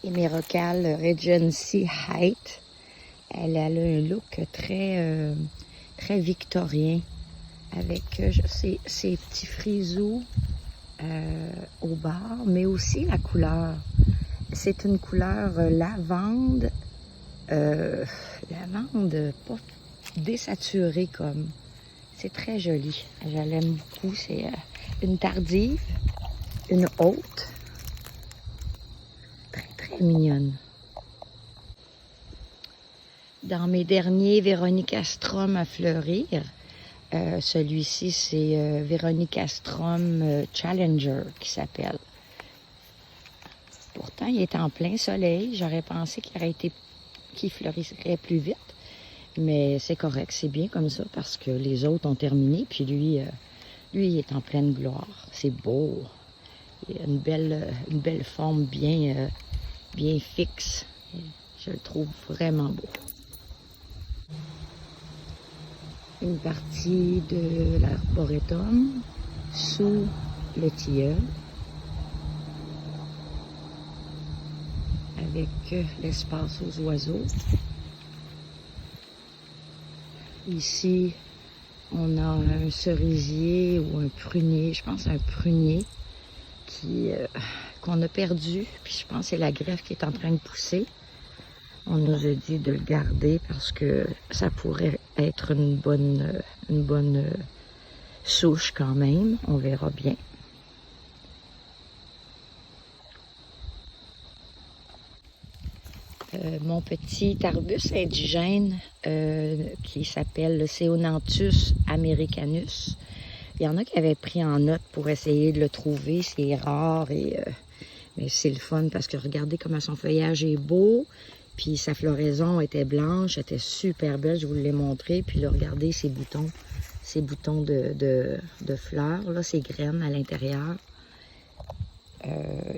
Emerocale Regency Height. Elle a un look très, très victorien avec ses petits frisous au bord, mais aussi la couleur. C'est une couleur lavande, lavande pas désaturée comme. C'est très joli. Je l'aime beaucoup. C'est une tardive, une haute, très très mignonne. Dans mes derniers Véronica Strom à fleurir, celui-ci c'est Véronica Strom Challenger qui s'appelle. Pourtant, il est en plein soleil. J'aurais pensé qu'il fleurirait plus vite. Mais c'est correct, c'est bien comme ça parce que les autres ont terminé. Puis lui, il est en pleine gloire. C'est beau. Il a une belle forme bien fixe. Je le trouve vraiment beau. Une partie de l'arboretum sous le tilleul avec l'espace aux oiseaux. Ici, on a un cerisier ou un prunier, je pense un prunier qu'on a perdu. Puis je pense que c'est la greffe qui est en train de pousser. On nous a dit de le garder parce que ça pourrait être une bonne souche quand même. On verra bien. Mon petit arbuste indigène qui s'appelle le Ceonanthus americanus. Il y en a qui avaient pris en note pour essayer de le trouver. C'est rare mais c'est le fun parce que regardez comment son feuillage est beau. Puis sa floraison était blanche, était super belle, je vous l'ai montré. Puis là, regardez ces boutons de fleurs, là, ces graines à l'intérieur.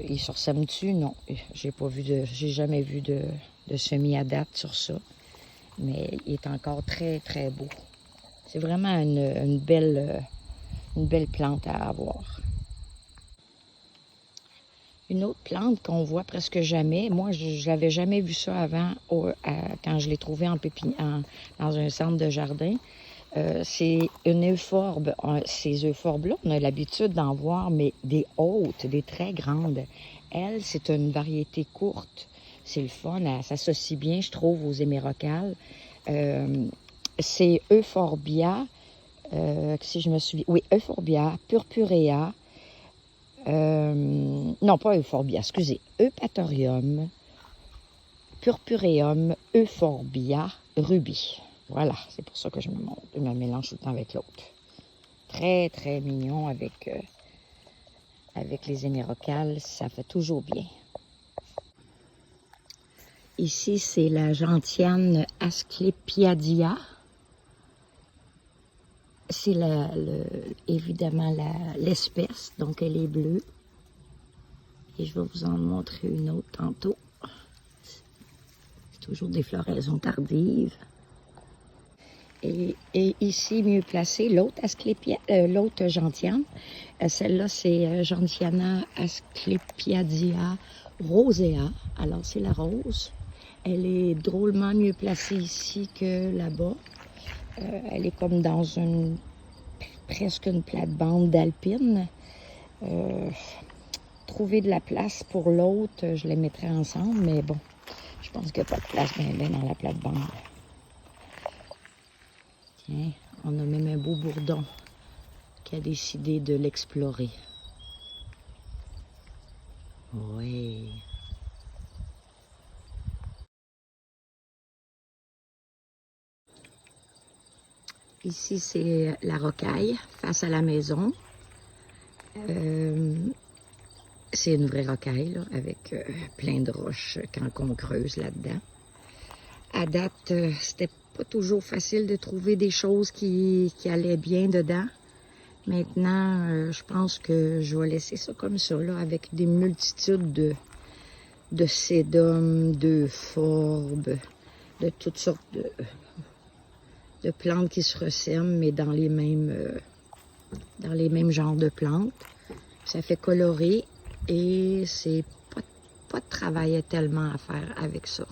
Il se ressème-tu? Non, j'ai jamais vu de semis à date sur ça. Mais il est encore très, très beau. C'est vraiment une belle plante à avoir. Une autre plante qu'on voit presque jamais, moi je l'avais jamais vu ça avant quand je l'ai trouvé dans un centre de jardin, c'est une euphorbe. Ces euphorbes-là, on a l'habitude d'en voir, mais des hautes, des très grandes. Elle, c'est une variété courte. C'est le fun, elle s'associe bien, je trouve, aux hémérocales. C'est Euphorbia, si je me souviens, oui, Euphorbia purpurea. Non, pas Euphorbia, excusez. Eupatorium, Purpureum, Euphorbia, Ruby. Voilà, c'est pour ça que je me mélange tout le temps avec l'autre. Très, très mignon avec les hémérocales, ça fait toujours bien. Ici, c'est la gentiane Asclepiadia. C'est évidemment l'espèce, donc elle est bleue. Et je vais vous en montrer une autre tantôt. C'est toujours des floraisons tardives. Et ici, mieux placé, l'autre gentiane. Celle-là, c'est Gentiana Asclepiadia rosea. Alors, c'est la rose. Elle est drôlement mieux placée ici que là-bas. Elle est comme dans presque une plate-bande d'alpine. Trouver de la place pour l'autre, je les mettrais ensemble, mais bon, je pense qu'il n'y a pas de place bien dans la plate-bande. Tiens, on a même un beau bourdon qui a décidé de l'explorer. Oui. Ici, c'est la rocaille face à la maison. C'est une vraie rocaille, là, avec plein de roches quand on creuse là-dedans. À date, c'était pas toujours facile de trouver des choses qui allaient bien dedans. Maintenant, je pense que je vais laisser ça comme ça, là, avec des multitudes de sédum, d'euphorbes, de toutes sortes de plantes qui se ressemblent, mais dans les mêmes genres de plantes. Ça fait colorer et c'est pas de travail tellement à faire avec ça.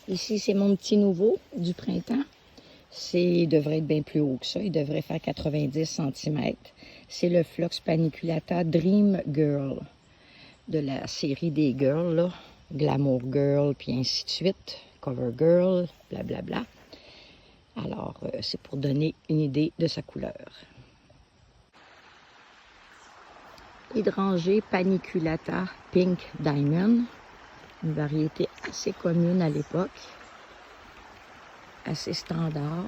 Ici, c'est mon petit nouveau du printemps. Il devrait être bien plus haut que ça. Il devrait faire 90 cm. C'est le Phlox paniculata Dream Girl de la série des girls, là. Glamour Girl, puis ainsi de suite. Cover Girl, blablabla. Alors, c'est pour donner une idée de sa couleur. Hydrangée paniculata Pink Diamond. Une variété assez commune à l'époque, assez standard,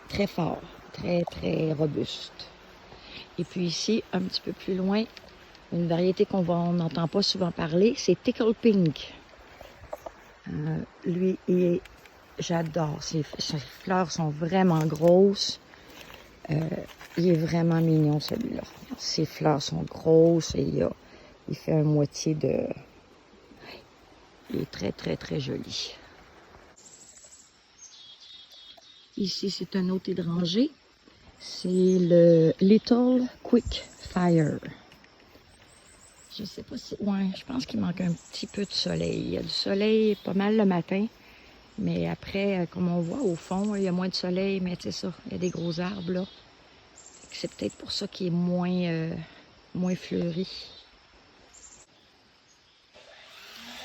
très fort, très très robuste. Et puis ici, un petit peu plus loin, une variété on n'entend pas souvent parler, c'est Tickle Pink. Lui, j'adore, ses fleurs sont vraiment grosses. Il est vraiment mignon celui-là. Ses fleurs sont grosses et il fait un moitié de... Il est très, très, très joli. Ici, c'est un autre hydrangé. C'est le Little Quick Fire. Je sais pas si... Ouais, je pense qu'il manque un petit peu de soleil. Il y a du soleil pas mal le matin. Mais après, comme on voit au fond, il y a moins de soleil. Mais c'est ça, il y a des gros arbres là. C'est peut-être pour ça qu'il est moins fleuri.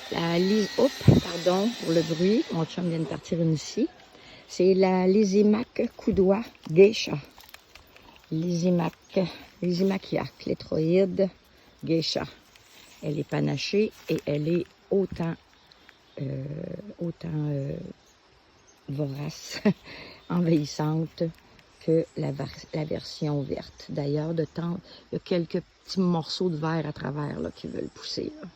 Pardon pour le bruit, mon chum vient de partir une ici. C'est la Lysimaque Coudois Geisha. Lysimachia, clétroïde Geisha. Elle est panachée et elle est autant vorace, envahissante que la version verte. D'ailleurs, il y a quelques petits morceaux de verre à travers là, qui veulent pousser. Là.